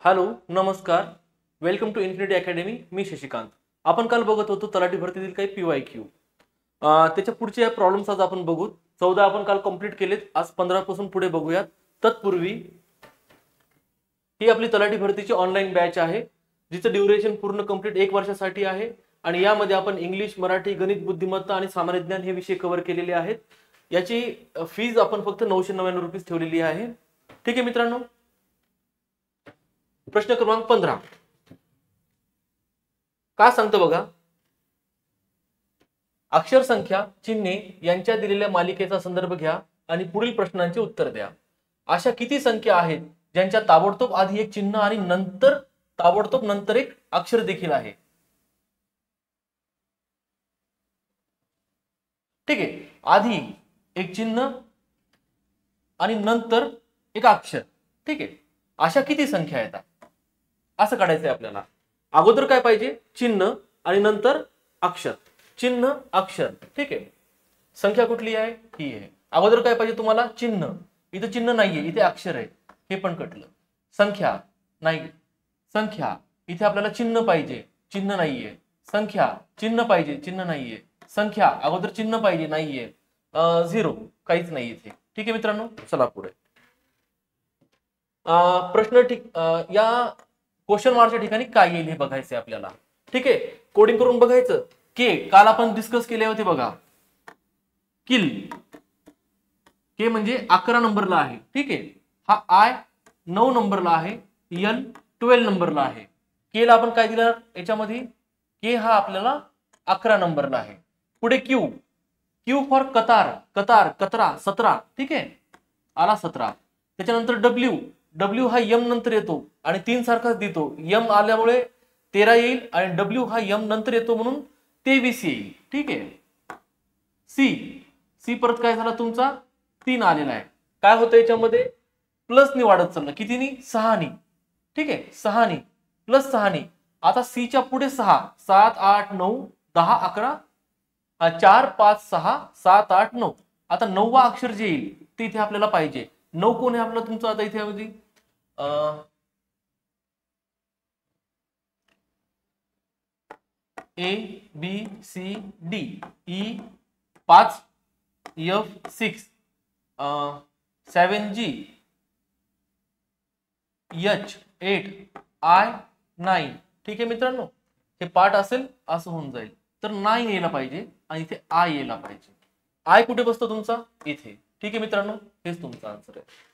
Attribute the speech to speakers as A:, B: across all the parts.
A: Hello नमस्कार. Welcome to infinity academy. मी शशिकांत. आपण काल बघत होतो तलाठी भरतीतील काही PYQ. त्याच्या पुढचे प्रॉब्लेम्स आज आपण बघू. 14 आपण काल कंप्लीट केलेत. आज 15 पासून पुढे बघूयात. तत्पूर्वी ही आपली तलाठी भरतीची ऑनलाईन बॅच आहे, जिचं ड्युरेशन पूर्ण कंप्लीट 1 वर्षासाठी आहे आणि यामध्ये आपण इंग्लिश, मराठी, गणित, बुद्धिमत्ता आणि सामान्य ज्ञान हे विषय कव्हर केलेले आहेत. याची फीज आपण फक्त 999 रुपये ठेवलेली आहे. ठीक आहे मित्रांनो. प्रश्न क्रमांक 15 काय सांगतो बघा. अक्षर संख्या, चिन्हे यांच्या दिलेल्या मालिकेचा संदर्भ घ्या आणि पुढील प्रश्नांचे उत्तर द्या. अशा किती संख्या आहेत ज्यांच्या ताबडतोब आधी एक चिन्ह आणि नंतर ताबडतोब नंतर एक अक्षर देखील आहे? ठीक आहे. आधी एक चिन्ह आणि नंतर एक अक्षर. ठीक आहे. अशा किती संख्या आहेत असं काढायचंय आपल्याला. अगोदर काय पाहिजे? चिन्ह आणि नंतर अक्षर. चिन्ह अक्षर. ठीक आहे. संख्या कुठली आहे? ही आहे. अगोदर काय पाहिजे तुम्हाला? चिन्ह. इथे चिन्ह नाहीये, इथे अक्षर आहे. हे पण कटलं. संख्या नाही. संख्या इथे आपल्याला चिन्ह पाहिजे, चिन्ह नाहीये. संख्या चिन्ह पाहिजे, चिन्ह नाहीये. संख्या अगोदर चिन्ह पाहिजे, नाहीये. 0 काहीच नाही इथे. ठीक आहे मित्रांनो. चला पुढे. प्रश्न ठीक या क्वेश्चन मार्कच्या ठिकाणी काय येईल हे बघायचंय आपल्याला. ठीक आहे. कोडिंग करून बघायचं. के काल आपण डिस्कस केले होते बघा. किल के म्हणजे 11 नंबरला आहे. ठीक आहे. हा आय 9 नंबरला आहे. एल 12 नंबरला आहे. के ला आपण काय दिलं याच्यामध्ये? के हा आपल्याला 11 नंबरला आहे. पुढे Q. Q for Qatar. Qatar 17. ठीक आहे. आला 17. त्याच्यानंतर डब्ल्यू. डब्ल्यू हा यम नंतर येतो आणि 3 सारखाच देतो. यम आल्यामुळे 13 येईल आणि डब्ल्यू हा यम नंतर येतो म्हणून 23 येईल. ठीक आहे. सी. सी परत काय झाला तुमचा? 3 आलेला आहे. काय होतं याच्यामध्ये? प्लसनी वाढत चाललं. कितीनी? 6नी. ठीक आहे. 6नी प्लस 6नी. आता सी च्या पुढे 6. 7 8 9 10 11 4 5 6 7 8 9. आता 9वा अक्षर जे येईल ते इथे आपल्याला पाहिजे. 9 कोण आहे आपलं तुमचं आता इथे मध्ये? A B C D E 5 F 6 7 G H 8 I 9. ठीक आहे मित्रांनो. हे पार्ट असेल असं होऊन जाईल. तर 9 यायला पाहिजे आणि इथे आय यायला पाहिजे. आय कुठे बसतो तुमचा? इथे. ठीक आहे मित्रांनो. हेच तुमचा आन्सर आहे.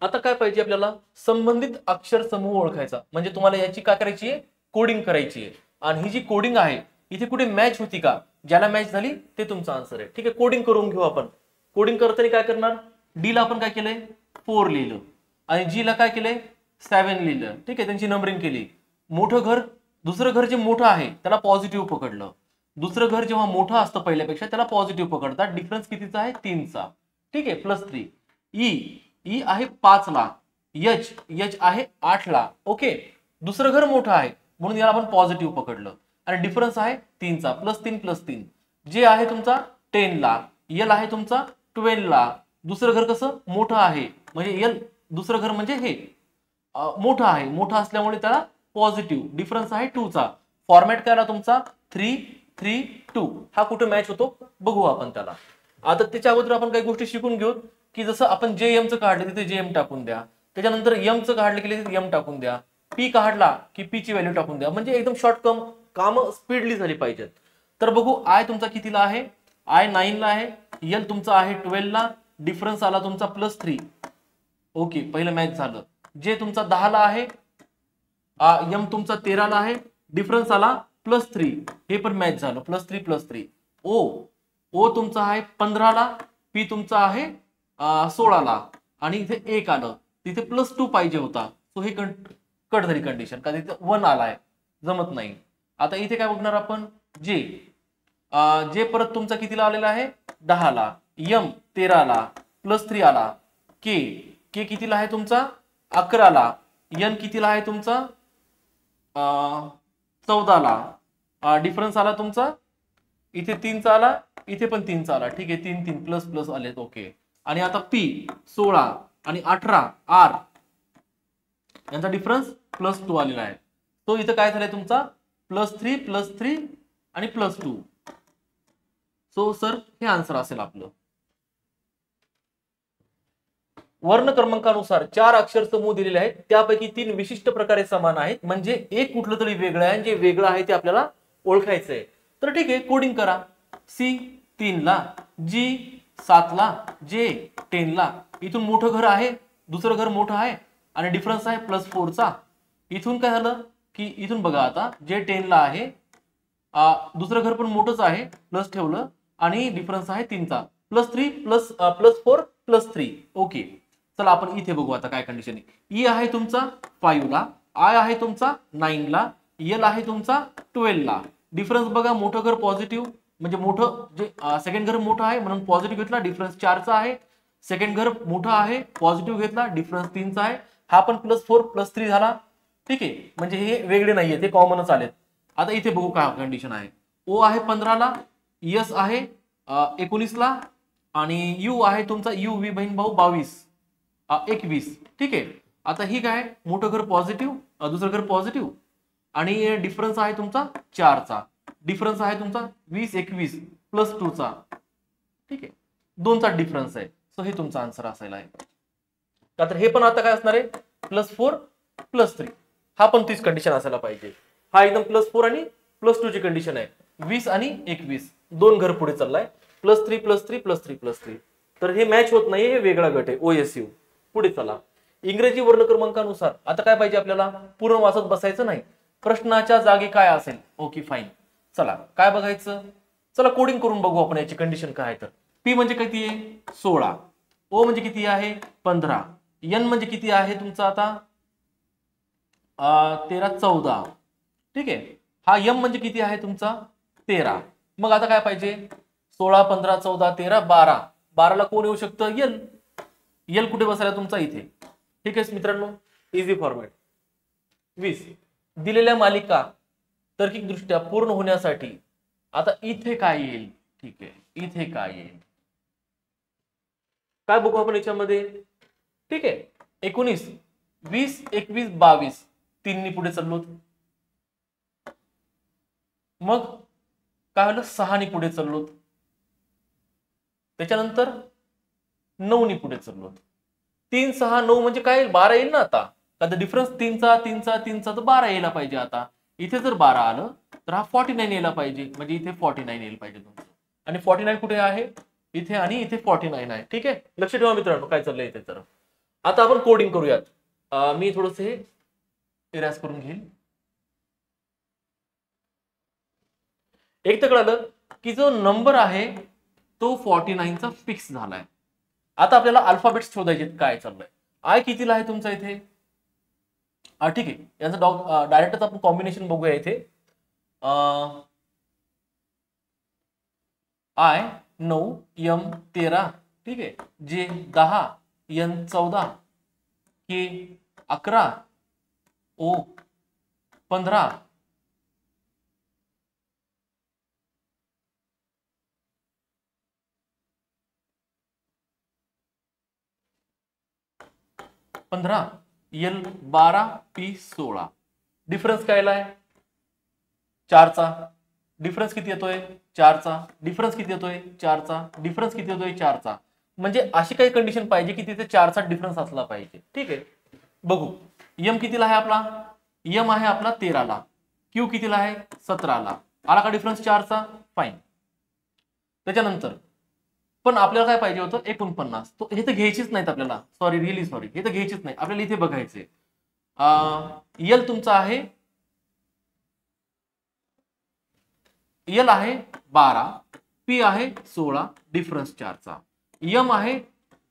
A: आता काय पाहिजे आपल्याला? संबंधित अक्षर समूह ओळखायचा. म्हणजे तुम्हाला याची काय करायची आहे? कोडिंग करायची आहे. आणि ही जी कोडिंग आहे इथे कुठे मॅच होती का? ज्याला मॅच झाली ते तुमचा आन्सर आहे. ठीक आहे. कोडिंग करून घेऊ आपण. कोडिंग करताना काय करणार? डी ला आपण काय केलंय? 4 लिहिलं आणि जी ला काय केलंय? 7 लिहिलं. ठीक आहे. त्यांची नंबरिंग केली. मोठं घर, दुसरं घर जे मोठं आहे त्याला पॉझिटिव्ह पकडलं. दुसरं घर जेव्हा मोठं असतं पहिल्यापेक्षा त्याला पॉझिटिव्ह पकडतात. डिफरन्स कितीचा आहे? 3चा. ठीक आहे. +3. ई आहे 5 ला. एच आहे 8 ला. ओके. दुसरं घर मोठं आहे म्हणून याला आपण पॉझिटिव्ह पकडलं आणि डिफरन्स आहे 3चा. +3. जे आहे तुमचा 10 ला. एल आहे तुमचा 12 ला. दुसरं घर कसं मोठं आहे म्हणजे एल दुसरं घर म्हणजे हे मोठं आहे. मोठं असल्यामुळे त्याला पॉझिटिव्ह. डिफरन्स आहे 2चा. फॉर्मॅट काय आला तुमचा? 3 3 2. हा कुठे मॅच होतो बघू आपण त्याला. आता त्याच्या अगोदर आपण काही गोष्टी शिकून घेऊ की जसं आपण जे एम चं काढलं तिथे जे एम टाकून द्या. त्याच्यानंतर एम चं काढलं की तिथे एम टाकून द्या. पी काढला की पी ची व्हॅल्यू टाकून द्या. म्हणजे एकदम शॉर्ट काम स्पीडली झाली पाहिजेत. तर बघू आय तुमचा कितीला आहे? आय 9 ला आहे. एल तुमचा आहे 12 ला. डिफरन्स आला तुमचा +3. ओके. पहिलं मॅच झालं. जे तुमचा 10 ला आहे. एम तुमचा 13 ला आहे. डिफरन्स आला +3. हे पण मॅच झालं. +3. ओ तुमचा आहे 15 ला. पी तुमचा आहे 16 ला आणि इथे 1 आलं. तिथे +2 पाहिजे होता. सो हे कट झाली कंडिशन. का तिथे 1 आलाय. जमत नाही. आता इथे काय बघणार आपण? जे परत तुमचा कितीला आलेला आहे? 10 ला. एम 13 ला. +3 आला. के कितीला आहे तुमचा? 11 ला. एन कितीला आहे तुमचा? 14 ला. डिफरन्स आला तुमचा इथे 3चा आला. इथे पण 3चा आला. ठीक आहे. 3 प्लस आलेत. ओके. आणि आता पी 16 आणि 18 आर यांचा डिफरन्स +2 आलेला आहे. तो इथं काय झालाय तुमचा +3 आणि +2. सो सर हे आन्सर असेल आपलं. वर्ण क्रमांकानुसार 4 अक्षर समूह दिलेले आहेत, त्यापैकी 3 विशिष्ट प्रकारे समान आहेत, म्हणजे एक कुठलं तरी वेगळं आहे, जे वेगळं आहे ते आपल्याला ओळखायचं आहे. तर ठीक आहे, कोडिंग करा. C 3 ला, G 7 ला, J 10 ला. इथून मोठं घर आहे, दुसरं घर मोठं आहे आणि डिफरन्स आहे +4 चा. इथून काय झालं की इथून बघा आता J 10 ला आहे, दुसरं घर पण मोठंच आहे, प्लस ठेवलं आणि डिफरन्स आहे 3 चा. +3 +4 +3. ओके, चला आपण इथे बघू आता काय कंडिशन आहे. E आहे तुमचा 5 ला, I आहे तुमचा 9 ला, L आहे तुमचा 12 ला. डिफरन्स बघा, मोठं घर पॉझिटिव्ह म्हणजे मोठं जे सेकंड घर मोठं आहे म्हणून पॉझिटिव्ह घेतला, डिफरन्स 4 चा आहे. सेकंड घर मोठं आहे, पॉझिटिव्ह घेतला, डिफरन्स 3 चा आहे. हा पण +4 +3 झाला. ठीक आहे, म्हणजे हे वेगळे नाहीये, ते कॉमनच आलेत. आता इथे बघू काय कंडिशन आहे. O आहे 15 ला, S आहे 19 ला आणि U आहे तुमचा UV बहीण भाऊ 21. ठीक आहे, आता ही काय मोठं घर पॉझिटिव्ह, दुसरं घर पॉझिटिव्ह आणि डिफरन्स आहे तुमचा 4 चा. डिफरन्स आहे तुमचा 20 21 +2 चा. ठीक आहे, 2 चा डिफरन्स आहे. सो हे तुमचा आन्सर असायला आहे. तर हे पण आता काय असणार आहे +4 +3. हा पण तीच कंडिशन असायला पाहिजे. हा एकदम +4 आणि +2 ची कंडिशन आहे. 20 आणि 21 दोन घर पुढे चाललाय, +3 +3 +3 +3. तर हे मॅच होत नाही, हे वेगळा गट आहे OSU. पुढे चला. इंग्रजी वर्ण क्रमांकानुसार आता काय पाहिजे आपल्याला, पूर्ण वाचत बसायचं नाही. प्रश्नाच्या जागी काय असेल. Okay fine. चला काय बघायचं, चला कोडिंग करून बघू आपण याची कंडिशन काय आहे. तर P म्हणजे किती आहे 16, O म्हणजे किती आहे 15, N म्हणजे किती आहे तुमचा आता 13 14. ठीक आहे, हा M म्हणजे किती आहे तुमचा 13. मग आता काय पाहिजे 16 15 14 13 12. 12 ला कोण येऊ शकतं L. L कुठे बसायला तुमचा इथे. ठीक आहे मित्रांनो, इझी फॉर्मॅट. 20 दिलेल्या मालिका तार्किकदृष्ट्या पूर्ण होण्यासाठी आता इथे काय येईल. ठीक आहे, इथे काय येईल काय बघू आपण याच्यामध्ये. ठीक आहे, 19 20 21 22 तीननी पुढे चाललो. मग काय झालं 6 नी पुढे चाललो, त्याच्यानंतर 9 नी पुढे चाललो. 3 6 9 म्हणजे काय 12 येईल ना. आता आता डिफरन्स 3 चा तर 12 यायला पाहिजे. आता इथे जर 12 आलं तर हा 49 यायला पाहिजे, म्हणजे इथे 49 यायला पाहिजे तुमचं. आणि 49 कुठे आहे इथे आणि इथे 49 आहे. ठीक आहे, लक्ष ठेवा मित्रांनो काय चाललंय इथे. तर आता आपण कोडिंग करूयात. मी थोडंसं हे इरेज करून घेईल. एक तर कळलं की जो नंबर आहे तो 49 चा फिक्स झालाय. आता आपल्याला अल्फाबेट्स शोधायचे काय चाललंय. आय कितीला आहे तुमचा इथे. ठीक आहे, यांचं डायरेक्टच आपण कॉम्बिनेशन बघूया इथे. I 9 M 13. ठीक आहे, J 10 N 14 K 11 O 15 15 L 12 P 16. Difference काय आहे 4 चा. डिफरन्स किती येतोय 4 चा. डिफरन्स किती येतोय 4 चा. डिफरन्स किती येतोय 4 चा. म्हणजे अशी काही कंडिशन पाहिजे की तिथे 4 चा डिफरन्स असला पाहिजे. ठीक आहे, बघू M कितीला आहे आपला. M आहे आपला 13 ला. Q कितीला आहे 17 ला. आला का डिफरन्स 4 चा. फाईन. त्याच्यानंतर पण आपल्याला काय पाहिजे होतं 49. तो हे तर घ्यायचीच नाहीत आपल्याला. सॉरी, रिअली सॉरी, हे तर घ्यायचीच नाही आपल्याला. इथे बघायचे L तुमचा आहे L आहे 12, P आहे 16, डिफरन्स 4 चा. M आहे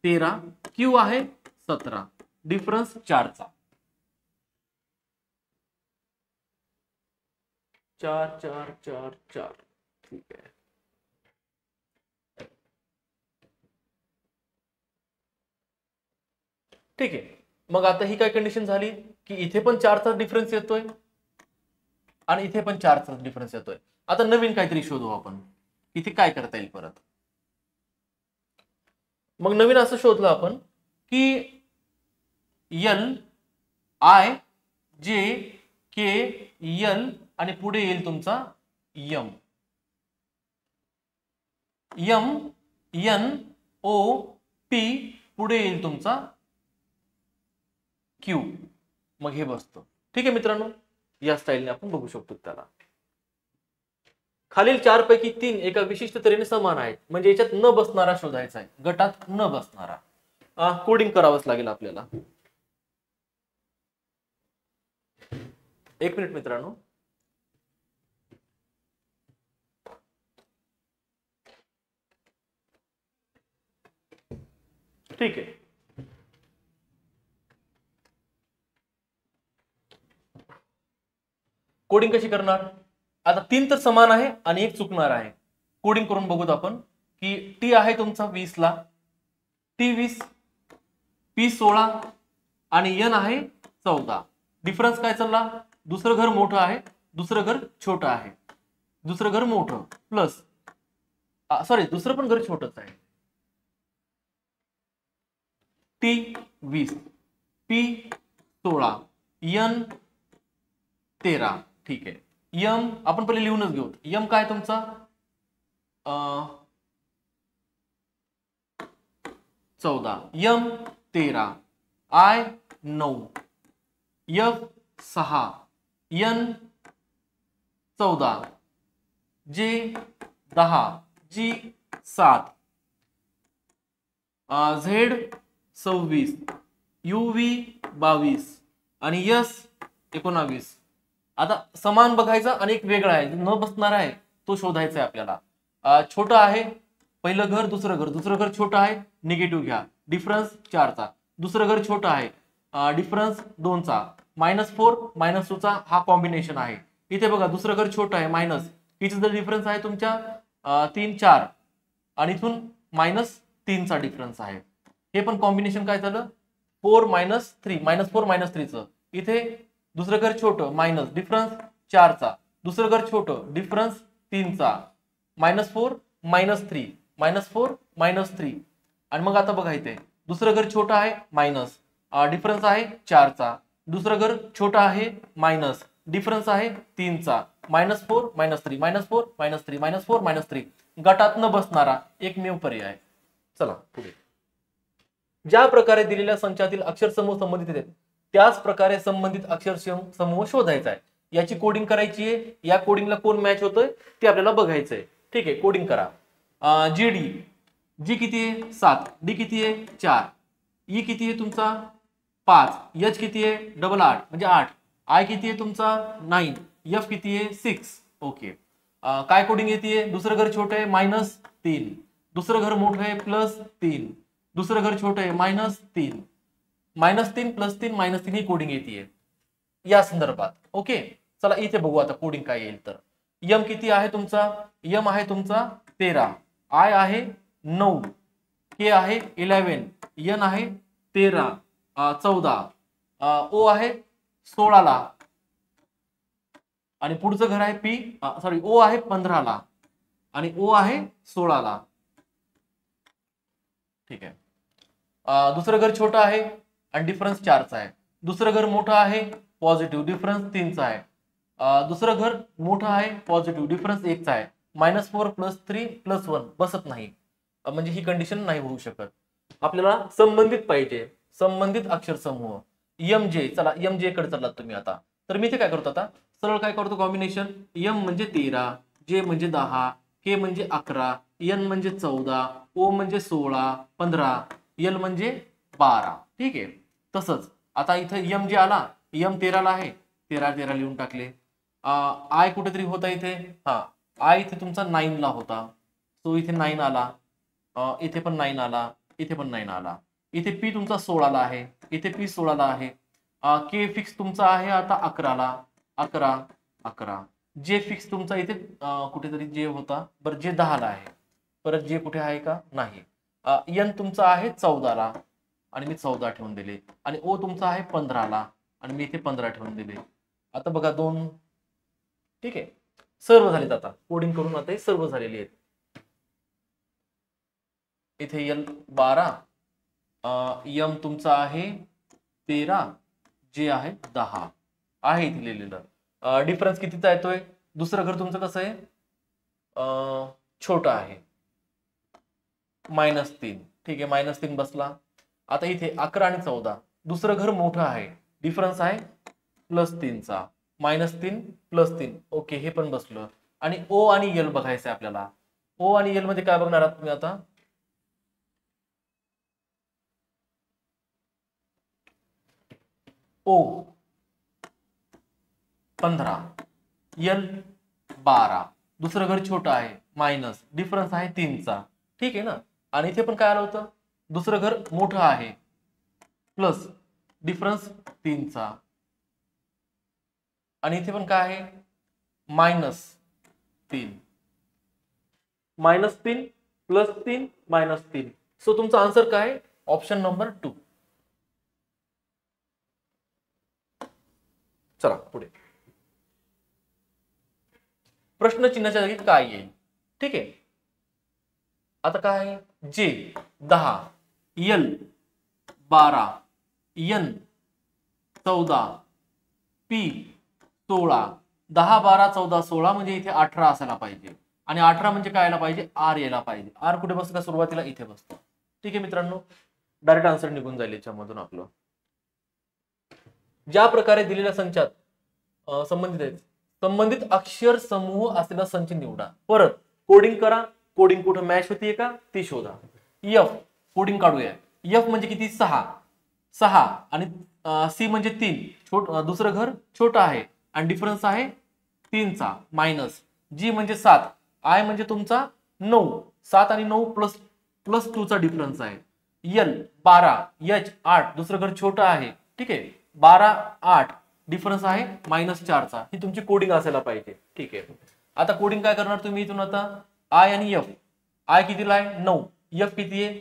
A: 13, Q आहे 17, डिफरन्स 4 चा. 4 4 4 4. ठीक आहे, ठीक आहे. मग आता ही काय कंडिशन झाली की इथे पण 4 चा डिफरन्स येतोय आणि इथे पण 4 चा डिफरन्स येतोय. आता नवीन काहीतरी शोधू आपण, इथे काय करता येईल परत. मग नवीन असं शोधलं आपण की L आय जे के एल आणि पुढे येईल तुमचा M, M N O P, पुढे येईल तुमचा क्यू, मग हे बसतं. ठीक आहे मित्रांनो, या स्टाईलने आपण बघू शकतो त्याला. खालील 4 पैकी 3 एका विशिष्ट तऱ्हेने समान आहेत, म्हणजे याच्यात न बसणारा शोधायचा आहे, गटात न बसणारा. कोडिंग करावंच लागेल आपल्याला. 1 मिनिट मित्रांनो. ठीक आहे. कोडिंग कशी करणार? आता 3 तर समान आहे आणि 1 चुकणार आहे. कोडिंग करून बघूत आपण की टी आहे तुमचा 20 ला, टी 20, पी 16 आणि एन आहे 14. डिफरन्स काय चालला? दुसरं घर मोठं आहे, दुसरं घर छोटं आहे. दुसरं घर मोठं प्लस सॉरी दुसरं पण घर छोटंच आहे. T 20, P 16, N 13. ठीक आहे. यम आपण पहिले लिहूनच घेऊ. यम काय तुमचा 14, यम 13, आय 9, एफ 6, एन 14, जे 10, जी 7, झेड 26, यूव्ही 22 आणि यस 19. आता समान बघायचा आणि एक वेगळा आहे न बसणार आहे तो शोधायचा आहे आपल्याला. छोटं आहे पहिलं घर, दुसरं घर छोटं आहे, निगेटिव्ह घ्या, डिफरन्स 4चा. दुसरं घर छोटं आहे, डिफरन्स 2चा. -4 -2चा हा कॉम्बिनेशन आहे. इथे बघा दुसरं घर छोटं आहे मायनस, हिचा जर डिफरन्स आहे तुमच्या 3 4 आणि इथून -3चा डिफरन्स आहे. हे पण कॉम्बिनेशन काय झालं 4 -3 -4 -3चं. इथे दुसरं घर छोटं मायनस, डिफरन्स 4चा. दुसरं घर छोटं, डिफरन्स 3चा. -4 -3 -4 -3. आणि मग आता बघा इथे दुसरं घर छोटं आहे मायनस, डिफरन्स आहे 4चा. दुसरं घर छोटं आहे मायनस, डिफरन्स आहे 3चा. -4 -3 -4 -3 -4 -3. गटात न बसणारा एकमेव पर्याय. चला पुढे. ज्या प्रकारे दिलेल्या संचातील अक्षर समूह संबंधित आहेत त्याच प्रकारे संबंधित अक्षर समूह शोधायचा आहे. याची कोडिंग करायची आहे. या कोडिंगला कोण मॅच होतोय ते आपल्याला बघायचं आहे. ठीक आहे, कोडिंग करा. जी डी, जी किती आहे 7, डी किती आहे 4, ई किती आहे तुमचा 5, एच किती आहे 8 म्हणजे 8, आय किती आहे तुमचा 9, एफ किती आहे 6. ओके. काय कोडिंग येते? दुसरं घर छोटं आहे -3, दुसरं घर मोठं आहे +3, दुसरं घर छोटं आहे -3, -3 +3 -3 ही कोडिंग येते या संदर्भात. ओके, चला इथे बघू आता कोडिंग काय येईल. तर यम किती आहे तुमचा? यम आहे तुमचा 13, आय आहे 9, के आहे 11, एन आहे 13 14, ओ आहे 16 ला आणि पुढचं घर आहे पी सॉरी ओ आहे 15 ला आणि ओ आहे 16 ला. ठीक आहे. दुसरं घर छोटं आहे आणि डिफरन्स 4चा आहे. दुसरं घर मोठं आहे पॉझिटिव्ह, डिफरन्स 3चा आहे. दुसरं घर मोठं आहे पॉझिटिव्ह, डिफरन्स 1चा आहे. -4 +3 +1 बसत नाही, म्हणजे ही कंडिशन नाही होऊ शकत. आपल्याला संबंधित पाहिजे, संबंधित अक्षर समूह एम जे. चला एम जे कडे चला तुम्ही आता. तर मी इथे काय करतो आता सरळ काय करतो कॉम्बिनेशन. एम म्हणजे 13, जे म्हणजे 10, के म्हणजे 11, एन म्हणजे 14, ओ म्हणजे 16 15, एल म्हणजे 12. ठीक आहे. तसंच आता इथे एम जे आला, एम 13 ला आहे, 13 13 लिहून टाकले. आय कुठेतरी होता इथे, आय इथे तुमचा 9 ला होता, तो इथे 9 आला, इथे पण 9 आला, इथे पण 9 आला. इथे पी तुमचा 16 ला आहे, इथे पी 16 ला आहे. के फिक्स तुमचा आहे आता 11 ला, 11 11. जे फिक्स तुमचा इथे कुठेतरी जे होता, बरं जे 10 ला आहे, परत जे कुठे आहे का नाही. एन तुमचा आहे 14 ला आणि मी 14 ठेवून दिले आणि ओ तुमचा आहे 15 ला आणि मी इथे 15 ठेवून दिले. आता बघा 2. ठीक आहे, सर्व झालेत. आता कोडिंग करून आता हे सर्व झालेले आहेत. इथे एल 12, एम तुमचा आहे 13, जे आहे 10 आहे इथे लिहिलेलं. डिफरन्स कितीचा येतोय? दुसरं घर तुमचं कसं आहे? छोटं आहे, -3. ठीक आहे, -3 बसला. आता इथे 11 आणि 14 दुसरं घर मोठं आहे, डिफरन्स आहे +3चा. -3 +3 ओके, हे पण बसलं. आणि ओ आणि एल बघायचं आहे आपल्याला. ओ आणि एल मध्ये काय बघणार आहात तुम्ही आता? ओ 15, एल 12. दुसरं घर छोटं आहे, मायनस, डिफरन्स आहे 3चा. ठीक आहे ना. आणि इथे पण काय आलं होतं? दुसरं घर मोठं आहे, प्लस, डिफरन्स 3चा. आणि इथे पण काय आहे? -3. -3 +3 -3. सो तुमचा आन्सर काय आहे? Option number 2. चला पुढे. प्रश्न चिन्हाच्या जागी काय येईल? ठीक आहे. आता काय आहे? जे 10, एल 12, एन 14, पी 16. 10, 12, 14, 16 म्हणजे इथे 18 असायला पाहिजे. आणि 18 म्हणजे काय यायला पाहिजे? आर यायला पाहिजे. आर कुठे बसतो? सुरुवातीला इथे बसतो. ठीक आहे मित्रांनो, डायरेक्ट आन्सर निघून जाईल याच्यामधून आपलं. ज्या प्रकारे दिलेल्या संचात संबंधित अक्षर समूह असलेला संच निवडा. परत कोडिंग करा. कोडिंग कुठं मॅच होतीये का ती शोधा. एफ कोडिंग काढूया. एफ म्हणजे किती? 6 आणि सी म्हणजे 3. दुसरं घर छोटं आहे आणि डिफरन्स आहे 3चा. मायनस जी म्हणजे 7. आय म्हणजे तुमचा 9. 7 आणि 9 प्लस 2चा डिफरन्स आहे. L 12, H 8. दुसरं घर छोटं आहे. ठीक आहे, 12, 8. डिफरन्स आहे -4चा. ही तुमची कोडिंग असायला पाहिजे. ठीक आहे. आता कोडिंग काय करणार तुम्ही इथून? आता आय आणि एफ. आय कितीला आहे? 9. एफ किती आहे?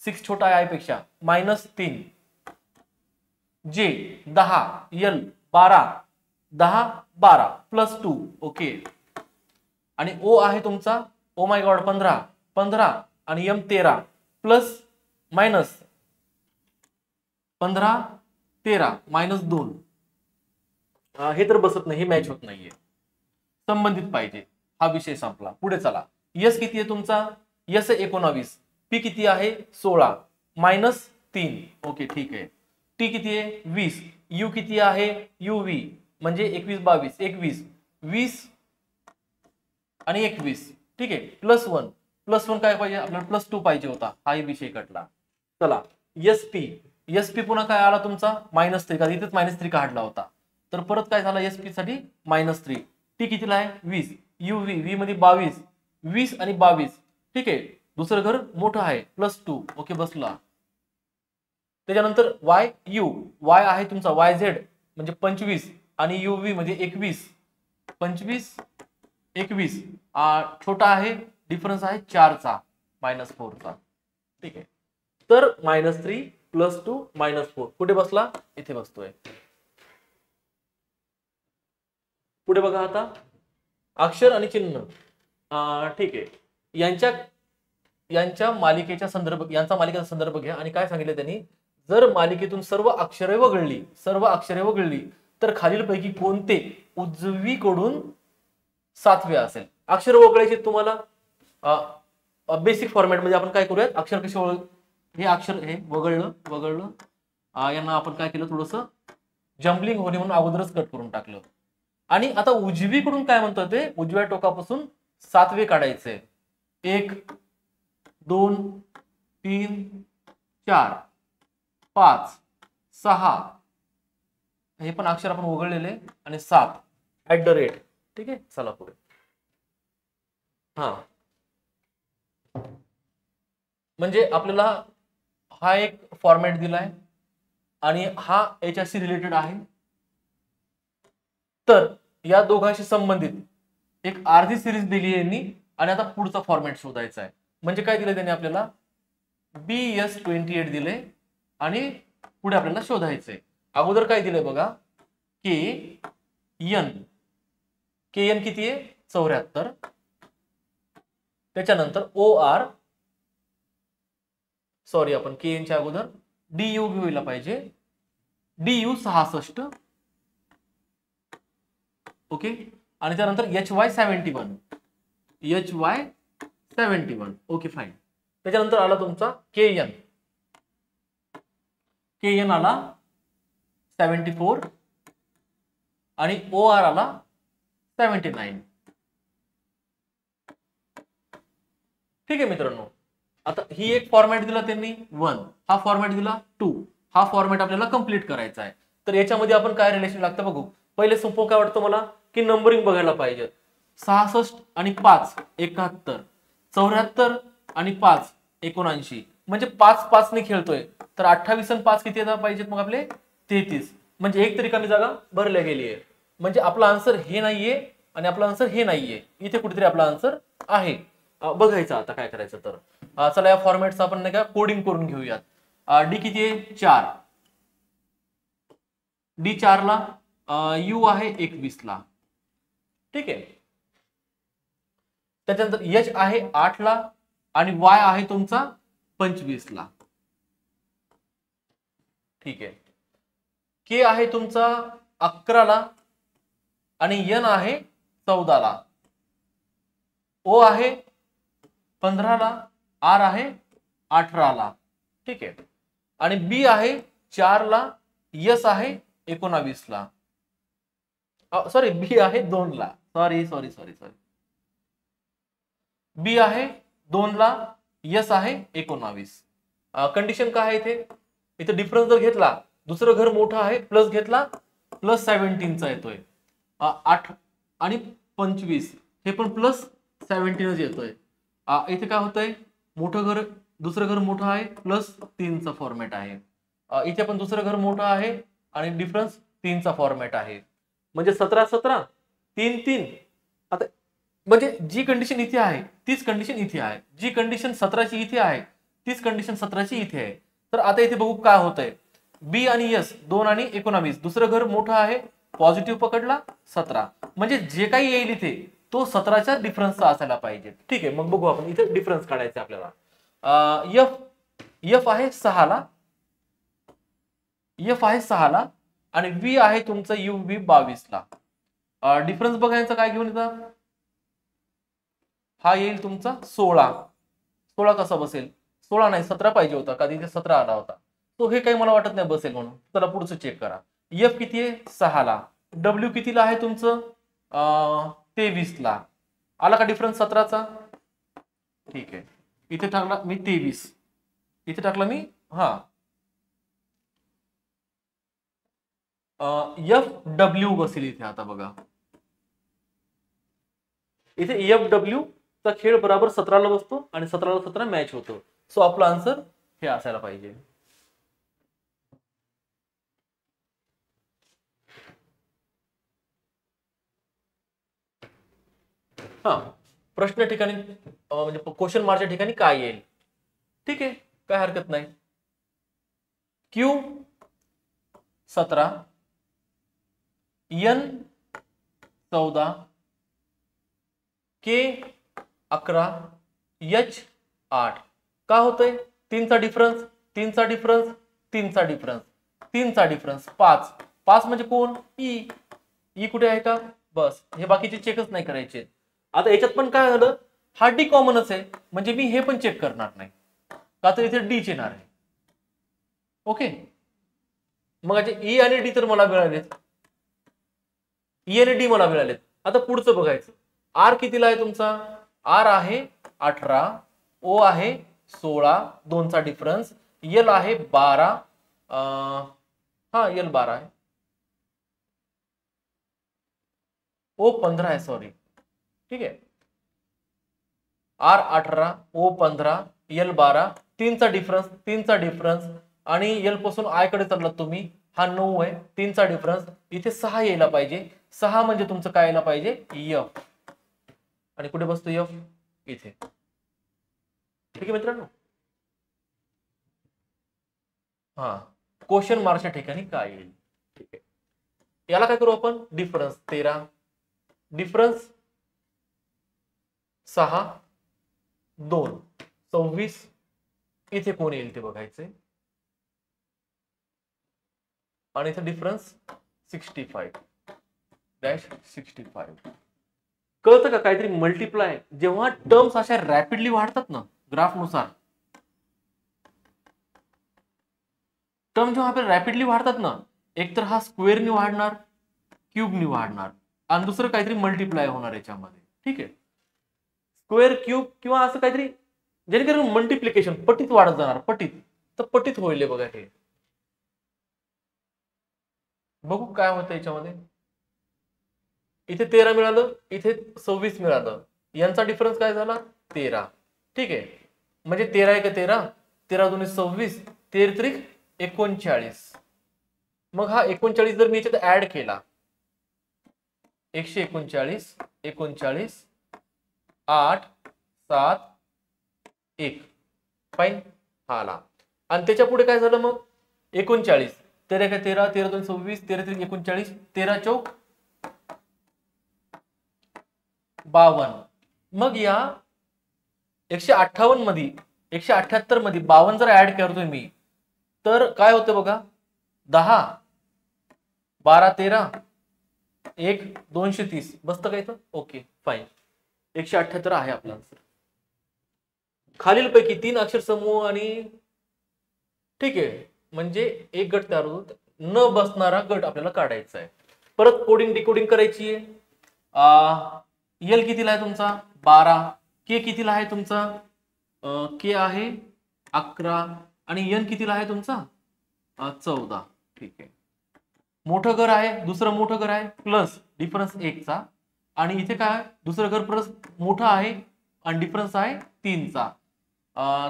A: 6 छोटा आहे आय पेक्षा. -3. जे 10, एल 12, 10, 12 +2. ओके. आणि ओ आहे तुमचा, ओ माय गॉड, 15 आणि एम 13 प्लस मायनस 15, 13 -2. हे तर बसत नाही, हे मॅच होत नाहीये. संबंधित पाहिजे. हा विषय संपला. पुढे चला. यस किती आहे तुमचा? यस 19. पी किती आहे? 16 -3. ओके ठीक आहे. टी किती आहे? 20. यू किती आहे? यू व्ही म्हणजे 21, 22, 21, 20 आणि 21. ठीक आहे. +1 काय पाहिजे आपल्याला? +2 पाहिजे होता. हाही विषय कटला. चला एस पी पुन्हा काय आला तुमचा? -3. का इथेच -3 काढला होता. तर परत काय झालं? एस पी साठी -3. टी कितीला आहे? 20. यू व्ही मध्ये 22, 20 आणि 22. ठीक आहे. दुसरं घर मोठं आहे, +2. ओके बसला. त्याच्यानंतर वाय आहे तुमचा YZ म्हणजे 25 आणि UV म्हणजे 21. 25, 21 छोटा आहे, डिफरन्स आहे 4चा, -4चा. ठीक आहे. तर -3 +2 -4 कुठे बसला? इथे बसतोय. पुढे बघा आता अक्षर आणि चिन्ह. ठीक आहे. यांचा मालिकेचा संदर्भ घ्या आणि काय सांगितलं त्यांनी? जर मालिकेतून सर्व अक्षरे वगळली तर खालीलपैकी कोणते उजवीकडून 7वे असेल? अक्षर वगळायचे तुम्हाला. बेसिक फॉर्मॅट मध्ये आपण काय करूयात? अक्षर कसे हे अक्षर हे वगळलं यांना आपण काय केलं? थोडस जम्बलिंग होणे म्हणून अगोदरच कट करून टाकलं. आणि आता उजवीकडून काय म्हणतो ते? उजव्या टोकापासून 7वे काढायचे. 1, 2, 3, 4, 5, 6 हे पण अक्षर आपण वगळलेले आणि 7 @ ठीक आहे. चला पुढे. म्हणजे आपल्याला हा एक फॉर्मॅट दिलाय आणि हा याच्याशी रिलेटेड आहे. तर या दोघांशी संबंधित एक अर्धी सिरीज दिली आहे यांनी आणि आता पुढचा फॉर्मॅट शोधायचा आहे. म्हणजे काय दिलं त्यांनी आपल्याला? BS28 दिले आणि पुढे आपल्याला शोधायचंय. अगोदर काय दिलंय बघा? KN किती आहे? 74. त्याच्यानंतर OR सॉरी आपण KN च्या अगोदर DU घ्यायला पाहिजे. DU 66, ओके, आणि त्यानंतर HY 71, HY 71, ओके फाईन. त्याच्यानंतर आला तुमचा KN आला 74 आणि OR आला 79. ठीक आहे मित्रांनो, आता ही एक फॉर्मॅट दिला त्यांनी 1, हा फॉर्मॅट दिला 2, हा फॉर्मॅट आपल्याला कंप्लीट करायचा आहे. तर याच्यामध्ये आपण काय रिलेशन लागतं बघू. पहिले सोपं काय वाटतं मला की नंबरिंग बघायला पाहिजे. 66 आणि 5 71, 74 आणि 5 79, म्हणजे 5 5 ने खेळतोय तर 28 आणि 5 किती येतात पाहिजेत मग आपले 33, म्हणजे एक तरी कमी जागा भरल्या गेली आहे. म्हणजे आपला आन्सर हे नाहीये आणि आपला आन्सर हे नाहीये, इथे कुठेतरी आपला आन्सर आहे. बघायचं आता काय करायचं. तर चला या फॉर्मॅटचं आपण नाही का कोडिंग करून घेऊयात. डी किती आहे 4, डी 4 ला यू आहे 21 ला, ठीक आहे. त्याच्यानंतर एच आहे 8 ला आणि वाय आहे तुमचा 25 ला, ठीक आहे. के आहे तुमचा 11 ला आणि एन आहे 14 ला, ओ आहे 15 ला, आर आहे 18 ला, ठीक आहे. आणि बी आहे 4 ला, एस आहे 19 ला, सॉरी बी आहे 2 ला, सॉरी बी आहे 2 ला, एस आहे 19. कंडिशन काय आहे इथे डिफरन्स जर घेतला, दुसरं घर मोठं आहे, प्लस घेतला प्लस 17 चा येतोय, 8 आणि 25 हे पण प्लस 17 येतोय. इथे काय होतंय, मोठं घर दुसरं घर मोठं आहे प्लस 3 चा फॉर्मॅट आहे, इथे पण दुसरं घर मोठं आहे आणि डिफरन्स 3 चा फॉर्मॅट आहे, म्हणजे 17 17 3 3. आता म्हणजे जी कंडिशन इथे आहे तीच कंडिशन इथे आहे, जी कंडिशन 17 ची इथे आहे तीच कंडिशन 17 ची इथे आहे. तर आता इथे बघू काय होतंय, बी आणि एस 2 आणि 19, दुसरं घर मोठं आहे, पॉझिटिव्ह पकडला 17, म्हणजे जे काही येईल इथे तो 17च्या डिफरन्सचा असायला पाहिजे. ठीक आहे, मग बघू आपण इथे डिफरन्स काढायचा आपल्याला. एफ आहे 6 ला, एफ आहे 6 ला आणि व्ही आहे तुमचं यू व्ही 22 ला. डिफरन्स बघायचा काय घेऊन येतात, हा येईल तुमचा 16. 16 कसा बसेल, 16 नाही 17 पाहिजे होता, कधी इथे 17 आला होता, तो हे काही मला वाटत नाही बसेल म्हणून. चला पुढचं चेक करा. एफ किती आहे 6 ला, डब्ल्यू कितीला आहे तुमचं 23 ला, आला का डिफरन्स 17चा. ठीक आहे, इथे टाकला मी 23, इथे टाकला मी एफ डब्ल्यू बसेल इथे. आता बघा इथे एफ डब्ल्यू चा खेळ बरोबर 17 ला बसतो आणि 17 ला 17 मॅच होतो. सो आपला आन्सर हे असायला पाहिजे. प्रश्न ठिकाणी म्हणजे क्वेश्चन मार्कच्या ठिकाणी काय येईल. ठीक आहे, काय हरकत नाही. क्यू 17, एन 14, के 11, एच 8. का होतंय, 3चा डिफरन्स 3चा डिफरन्स 3चा डिफरन्स 3चा डिफरन्स 5. 5 म्हणजे कोण, ई कुठे आहे का, बस हे बाकीचे चेकच नाही करायचे. आता याच्यात पण काय झालं, हा डी कॉमनच आहे, म्हणजे मी हे पण चेक करणार नाही का, तर इथे डी येणार आहे. ओके, मग ई आणि डी तर मला मिळालेत, ई आणि डी मला मिळालेत. आता पुढचं बघायचं. आर कितीला आहे तुमचा, आर आहे 18, ओ आहे 16, 2चा डिफरन्स, एल आहे 12, एल 12 आहे, ओ 15 आहे, सॉरी. ठीक आहे, आर 18, ओ 15, एल 12, 3चा डिफरन्स आणि एल पासून आय कडे चाललात तुम्ही, हा 9 आहे, 3चा डिफरन्स, इथे 6 यायला पाहिजे. 6 म्हणजे तुमचं काय यायला पाहिजे, एफ. आणि कुठे बसतो एफ, इथे. ठीक आहे मित्रांनो, क्वेश्चन मार्कच्या ठिकाणी काय येईल. ठीक आहे, याला काय करू आपण, डिफरन्स 13, डिफरन्स 6, 2, 26, इथे कोण येईल ते बघायचंय. आणि इथे डिफरन्स 65-65. कळतं का काहीतरी मल्टिप्लाय जेव्हा टर्म्स अशा रॅपिडली वाढतात ना ग्राफ नुसार, टर्म जेव्हा आपल्या रॅपिडली वाढतात ना, एकतर हा स्क्वेअरनी वाढणार, क्यूबनी वाढणार आणि दुसरं काहीतरी मल्टिप्लाय होणार याच्यामध्ये. ठीक आहे, स्क्वेअर क्यूब किंवा असं काहीतरी जेणेकरून मल्टिप्लिकेशन पटीत वाढत जाणार, पटीत. तर पटीत होईल बघा हे. बघू काय होतं याच्यामध्ये. इथे 13 मिळालं, इथे 26 मिळालं, यांचा डिफरन्स काय झाला 13. ठीक आहे, म्हणजे 13 आहे का 13, 13 दुनी 26, 13 त्रिक 39. मग हा 39 जर मी याच्यात ऍड केला, 139, 39, 8, 7, 1, फाईन हा आला. आणि त्याच्या पुढे काय झालं मग 39, 13 का 13, 13 दोन 26, 13 त्रिक 39, 13 चौक 52. मग या 158 मध्ये 178 मध्ये 52 जर ऍड करतोय मी, तर काय होतं बघा 10, 12, 13, 1, 230 बसतं का इथं. ओके फाईन, 178 आहे आपला आन्सर. खालील पैकी 3 अक्षर समूह आणि ठीक आहे, म्हणजे एक गट तयार होतो, न बसणारा गट आपल्याला काढायचा आहे. परत कोडिंग डिकोडिंग करायची आहे. एल कितीला आहे तुमचा 12, के कितीला आहे तुमचा के आहे 11 आणि एन कितीला आहे तुमचा 14. ठीक आहे, मोठं घर आहे, दुसरं मोठं घर आहे, प्लस डिफरन्स 1 चा, आणि इथे काय दुसरं घर प्लस मोठं आहे आणि डिफरन्स आहे 3 चा.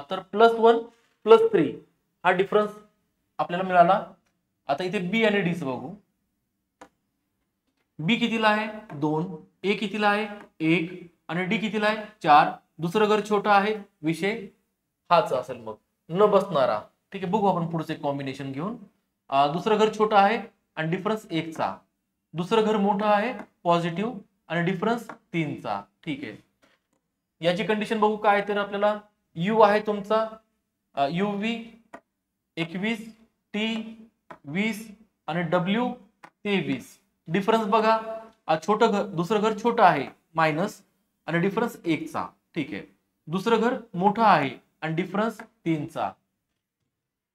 A: तर +1 +3 हा डिफरन्स आपल्याला मिळाला. आता इथे बी आणि डी च बघू. बी कितीला आहे 2, ए कितीला आहे 1 आणि डी कितीला आहे 4. दुसरं घर छोटं आहे, विषय हाच असेल मग न बसणारा. ठीक आहे, बघू आपण पुढचे कॉम्बिनेशन घेऊन. दुसरं घर छोटं आहे आणि डिफरन्स 1 चा, दुसरं घर मोठं आहे पॉझिटिव्ह आणि डिफरन्स 3 चा. ठीक आहे, याची कंडिशन बघू काय. तर आपल्याला यू आहे तुमचा UV 21, T 20 आणि W 23. डिफरन्स बघा, छोटं घर दुसरं घर छोटं आहे मायनस आणि डिफरन्स 1 चा. ठीक आहे, दुसरं घर मोठं आहे आणि डिफरन्स 3 चा.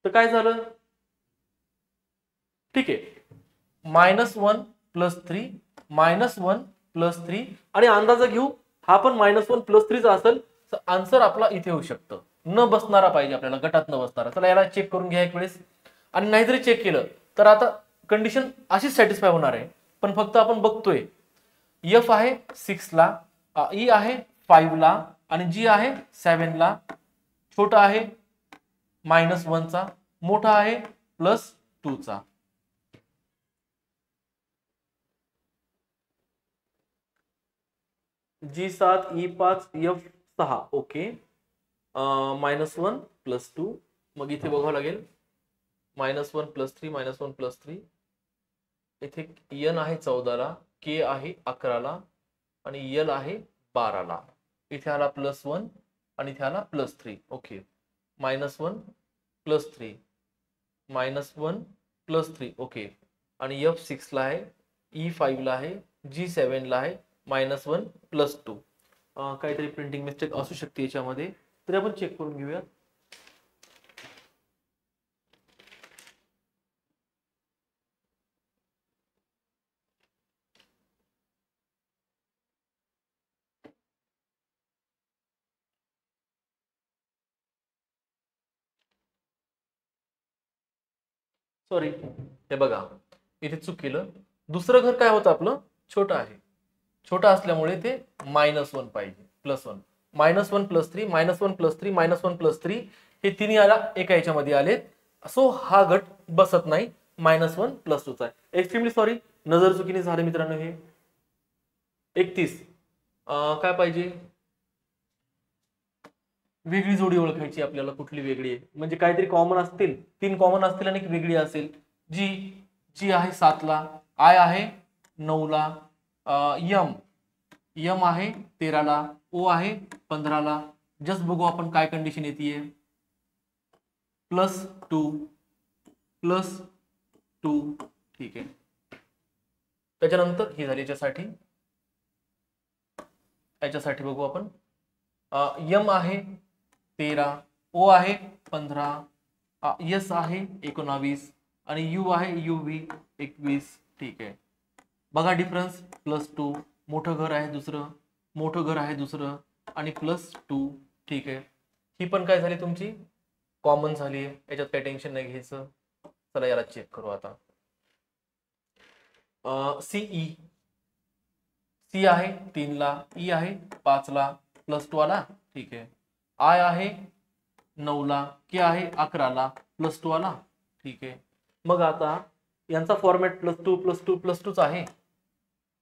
A: तर काय झालं. ठीक आहे, -1 +3 -1 +3 आणि अंदाजा घेऊ हा पण -1 +3 चा असेल तर आन्सर आपला इथे होऊ शकतं. न बसणारा पाहिजे आपल्याला, गटात न बसणारा. चला याला चेक करून घ्या एक वेळेस. आणि नाही जरी चेक केलं तर आता कंडिशन अशीच सॅटिस्फाय होणार आहे, पण फक्त आपण बघतोय एफ आहे 6 ला, ई आहे 5 ला आणि जी आहे 7 ला. छोटा आहे -1 चा, मोठा आहे +2 चा. G7 E5 F6. ओके, -1 +2. मग इथे बघावं लागेल -1 +3 -1 +3. इथे एन आहे 14 ला, के आहे 11 ला आणि एल आहे 12 ला. इथे आला +1 आणि इथे आला +3. ओके, -1 +3 -1 +3. ओके, आणि F6 ला आहे, E5 ला आहे, G7 ला आहे -1 +2. काहीतरी प्रिंटिंग मिस्टेक असू शकते याच्यामध्ये, तरी आपण चेक करून घेऊया. सॉरी, हे बघा इथे चूक केलं. दुसरं घर काय होतं आपलं छोटं आहे, छोटा असल्यामुळे ते -1 पाहिजे, +1. -1 +3 -1 +3 -1 +3 हे तिन्ही आला एका याच्यामध्ये आलेत. सो हा गट बसत नाही, -1 +2 चा आहे. एक्स्ट्रीमली सॉरी, नजर चुकीने झाले मित्रांनो. हे 31 काय पाहिजे, वेगळी जोडी ओळखायची आपल्याला. कुठली वेगळी आहे म्हणजे काहीतरी कॉमन असतील, 3 कॉमन असतील आणि एक वेगळी असेल. जी आहे 7 ला, आय आहे 9 ला, यम आहे 13 ला, ओ आहे 15 ला. जस्ट बघू आपण काय कंडिशन येते. +2 +2 2 ठीक आहे. त्याच्यानंतर ही झाली याच्यासाठी बघू आपण. यम आहे 13, ओ आहे 15, यस आहे 19 आणि यू आहे UV 21 ठीक आहे. बघा डिफरन्स +2, मोठं घर आहे दुसरं, मोठं घर आहे दुसरं आणि +2 ठीक आहे. ही पण काय झाली तुमची कॉमन झाली आहे, याच्यात काही टेन्शन नाही घ्यायचं. चला याला चेक करू आता. सी आहे 3 ला, ई आहे 5 ला, +2 आला ठीक आहे. आय आहे 9 ला, के आहे 11 ला, +2 आला ठीक आहे. मग आता यांचा फॉर्मॅट +2 आहे,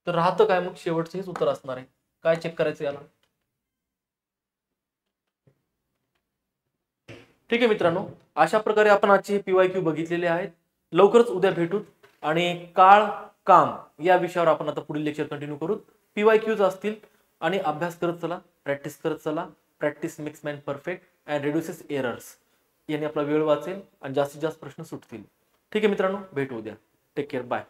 A: तर राहतं काय मग शेवटचं हेच उत्तर असणार आहे. काय चेक करायचं याला. ठीक आहे मित्रांनो, अशा प्रकारे आपण आजचे PYQ बघितलेले आहेत. लवकरच उद्या भेटूत आणि काळ काम या विषयावर आपण आता पुढील लेक्चर कंटिन्यू करू. PYQs असतील आणि अभ्यास करत चला, प्रॅक्टिस करत चला. Practice makes man perfect and reduces errors. याने आपला वेळ वाचेल आणि जास्तीत जास्त प्रश्न सुटतील. ठीक आहे मित्रांनो, भेटू उद्या. Take care, bye.